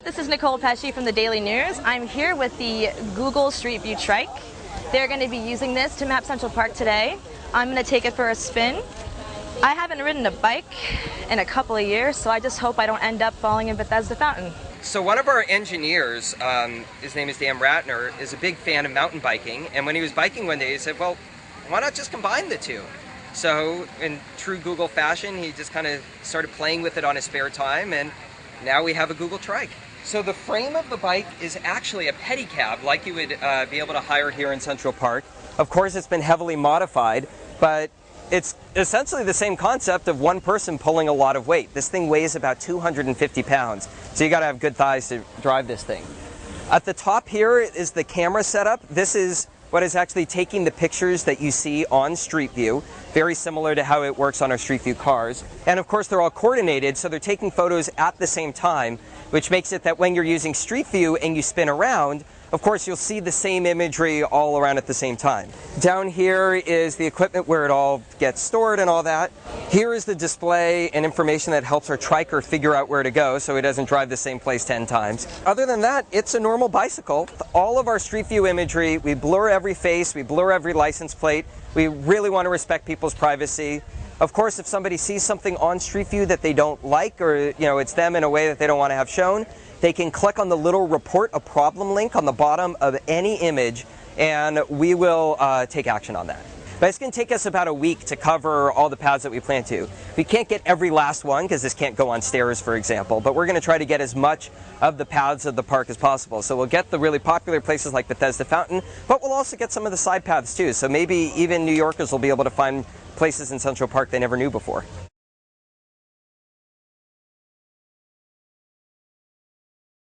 This is Nicole Pesci from the Daily News. I'm here with the Google Street View Trike. They're going to be using this to map Central Park today. I'm going to take it for a spin. I haven't ridden a bike in a couple of years, so I just hope I don't end up falling in Bethesda Fountain. So one of our engineers, his name is Dan Ratner, is a big fan of mountain biking, and when he was biking one day he said, well, why not just combine the two? So in true Google fashion, he just kind of started playing with it on his spare time, and now we have a Google Trike. So the frame of the bike is actually a pedicab, like you would be able to hire here in Central Park. Of course, it's been heavily modified, but it's essentially the same concept of one person pulling a lot of weight. This thing weighs about 250 pounds, so you gotta have good thighs to drive this thing. At the top here is the camera setup. This is what is actually taking the pictures that you see on Street View, very similar to how it works on our Street View cars. And of course, they're all coordinated, so they're taking photos at the same time, which makes it that when you're using Street View and you spin around, of course, you'll see the same imagery all around at the same time. Down here is the equipment where it all gets stored and all that. Here is the display and information that helps our triker figure out where to go so it doesn't drive the same place 10 times. Other than that, it's a normal bicycle. All of our Street View imagery, we blur every face, we blur every license plate. We really want to respect people's privacy. Of course, if somebody sees something on Street View that they don't like, or it's them in a way that they don't want to have shown, they can click on the little report a problem link on the bottom of any image, and we will take action on that. But it's going to take us about a week to cover all the paths that we plan to. We can't get every last one because this can't go on stairs, for example, but we're going to try to get as much of the paths of the park as possible. So we'll get the really popular places like Bethesda Fountain, but we'll also get some of the side paths too. So maybe even New Yorkers will be able to find places in Central Park they never knew before.